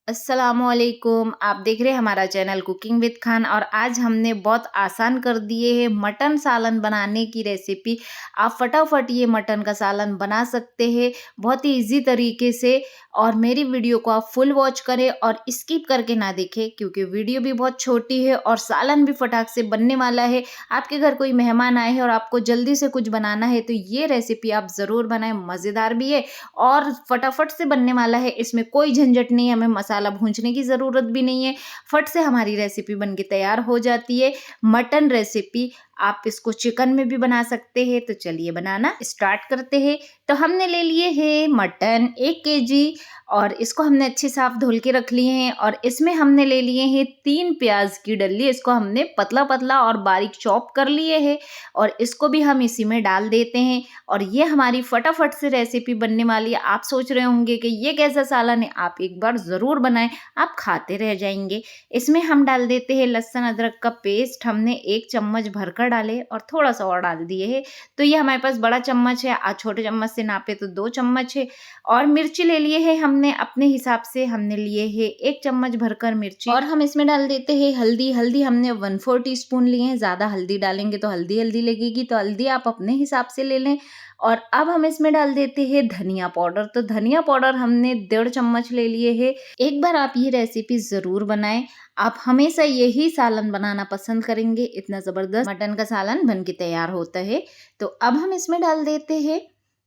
अस्सलामुअलैकुम। आप देख रहे हैं हमारा चैनल कुकिंग विद खान और आज हमने बहुत आसान कर दिए है मटन सालन बनाने की रेसिपी। आप फटाफट ये मटन का सालन बना सकते हैं बहुत ही इजी तरीके से। और मेरी वीडियो को आप फुल वॉच करें और स्किप करके ना देखें क्योंकि वीडियो भी बहुत छोटी है और सालन भी फटाक से बनने वाला है। आपके घर कोई मेहमान आए हैं और आपको जल्दी से कुछ बनाना है तो ये रेसिपी आप ज़रूर बनाएं। मज़ेदार भी है और फटाफट से बनने वाला है। इसमें कोई झंझट नहीं है, हमें मसाला भूंजने की ज़रूरत भी नहीं है। फट से हमारी रेसिपी बनके तैयार हो जाती है। मटन रेसिपी आप इसको चिकन में भी बना सकते हैं। तो चलिए बनाना स्टार्ट करते हैं। तो हमने ले लिए हैं मटन 1 केजी और इसको हमने अच्छी साफ धुल के रख लिए हैं। और इसमें हमने ले लिए हैं 3 प्याज की डल्ली। इसको हमने पतला पतला और बारीक चॉप कर लिए हैं और इसको भी हम इसी में डाल देते हैं। और ये हमारी फटाफट से रेसिपी बनने वाली है। आप सोच रहे होंगे कि ये कैसा सालन है, आप एक बार ज़रूर बनाएं, आप खाते रह जाएंगे। इसमें हम डाल देते हैं लहसुन अदरक का पेस्ट। हमने 1 चम्मच भरकर डाले और थोड़ा सा और डाल दिए है। तो ये हमारे पास बड़ा चम्मच है, आज छोटे चम्मच से नापे तो 2 चम्मच है। और मिर्ची ले लिए है हमने अपने हिसाब से, हमने लिए है 1 चम्मच भरकर मिर्ची। और हम इसमें डाल देते हैं हल्दी। हल्दी हमने 1/4 टीस्पून लिए हैं। ज़्यादा हल्दी डालेंगे तो हल्दी हल्दी लगेगी, तो हल्दी आप अपने हिसाब से ले लें। और अब हम इसमें डाल देते हैं धनिया पाउडर। तो धनिया पाउडर हमने 1.5 चम्मच ले लिए है। एक बार आप ये रेसिपी ज़रूर बनाएं, आप हमेशा यही सालन बनाना पसंद करेंगे। इतना ज़बरदस्त मटन का सालन बन के तैयार होता है। तो अब हम इसमें डाल देते हैं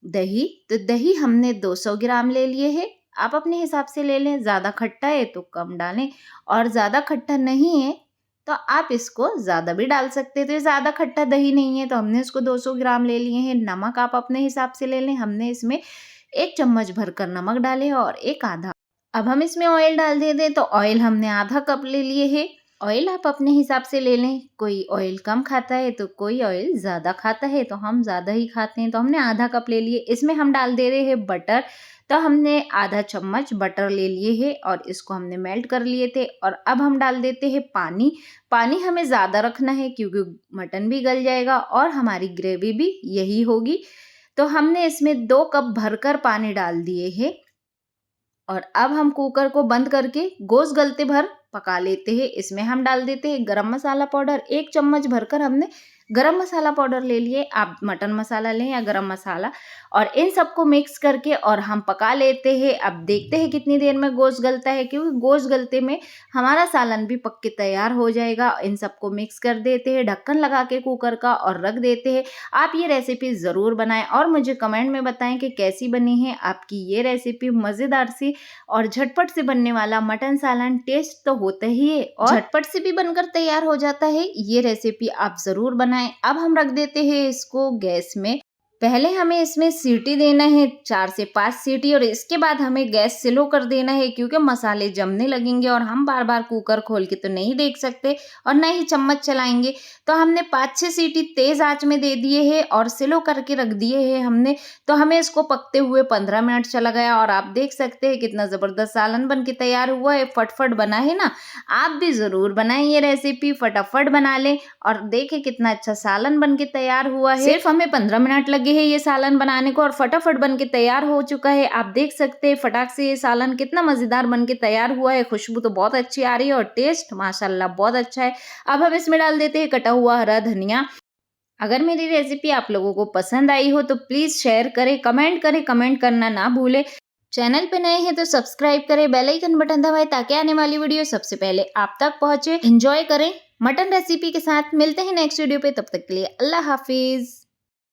दही। तो दही हमने 200 ग्राम ले लिए है। आप अपने हिसाब से ले लें, ज़्यादा खट्टा है तो कम डालें और ज़्यादा खट्टा नहीं है तो आप इसको ज़्यादा भी डाल सकते हैं। तो ये ज़्यादा खट्टा दही नहीं है तो हमने इसको 200 ग्राम ले लिए हैं। नमक आप अपने हिसाब से ले लें। हमने इसमें 1 चम्मच भरकर नमक डाले और एक आधा। अब हम इसमें ऑयल डाल देते हैं। तो ऑयल हमने आधा कप ले लिए है। ऑयल आप अपने हिसाब से ले लें, कोई ऑयल कम खाता है तो कोई ऑयल ज़्यादा खाता है, तो हम ज़्यादा ही खाते हैं तो हमने आधा कप ले लिए। इसमें हम डाल दे रहे हैं बटर। तो हमने आधा चम्मच बटर ले लिए है और इसको हमने मेल्ट कर लिए थे। और अब हम डाल देते हैं पानी। पानी हमें ज़्यादा रखना है क्योंकि मटन भी गल जाएगा और हमारी ग्रेवी भी यही होगी। तो हमने इसमें 2 कप भरकर पानी डाल दिए हैं। और अब हम कुकर को बंद करके गोश्त गलते भर पका लेते हैं। इसमें हम डाल देते हैं गरम मसाला पाउडर। 1 चम्मच भरकर हमने गरम मसाला पाउडर ले लिए। आप मटन मसाला लें या गरम मसाला। और इन सबको मिक्स करके और हम पका लेते हैं। अब देखते हैं कितनी देर में गोश्त गलता है, क्योंकि गोश्त गलते में हमारा सालन भी पक के तैयार हो जाएगा। इन सबको मिक्स कर देते हैं, ढक्कन लगा के कुकर का और रख देते हैं। आप ये रेसिपी ज़रूर बनाएं और मुझे कमेंट में बताएं कि कैसी बनी है आपकी ये रेसिपी। मज़ेदार सी और झटपट से बनने वाला मटन सालन टेस्ट तो होता ही है और झटपट से भी बनकर तैयार हो जाता है। ये रेसिपी आप ज़रूर बनाएं। अब हम रख देते हैं इसको गैस में। पहले हमें इसमें सीटी देना है 4 से 5 सीटी और इसके बाद हमें गैस स्लो कर देना है क्योंकि मसाले जमने लगेंगे और हम बार बार कुकर खोल के तो नहीं देख सकते और न ही चम्मच चलाएंगे। तो हमने 5-6 सीटी तेज़ आंच में दे दिए हैं और स्लो करके रख दिए हैं हमने। तो हमें इसको पकते हुए 15 मिनट चला गया और आप देख सकते हैं कितना ज़बरदस्त सालन बन के तैयार हुआ है। फटफट बना है ना। आप भी ज़रूर बनाएं ये रेसिपी, फटाफट बना लें और देखें कितना अच्छा सालन बन के तैयार हुआ है। सिर्फ हमें 15 मिनट लगे है ये सालन बनाने को और फटाफट बन के तैयार हो चुका है। आप देख सकते हैं फटाक से ये सालन कितना मज़ेदार बन के तैयार हुआ है। खुशबू तो बहुत अच्छी आ रही है और टेस्ट माशाल्लाह बहुत अच्छा है। अब हम इसमें डाल देते हैं कटा हुआ हरा धनिया। अगर मेरी रेसिपी आप लोगों को पसंद आई हो तो प्लीज़ शेयर करें, कमेंट करना ना भूलें। चैनल पे नए हैं तो सब्सक्राइब करें, बेल आइकन बटन दबाएं ताकि आने वाली वीडियो सबसे पहले आप तक पहुंचे। एंजॉय करें मटन रेसिपी के साथ। मिलते हैं नेक्स्ट वीडियो पे, तब तक के लिए अल्लाह हाफिज़।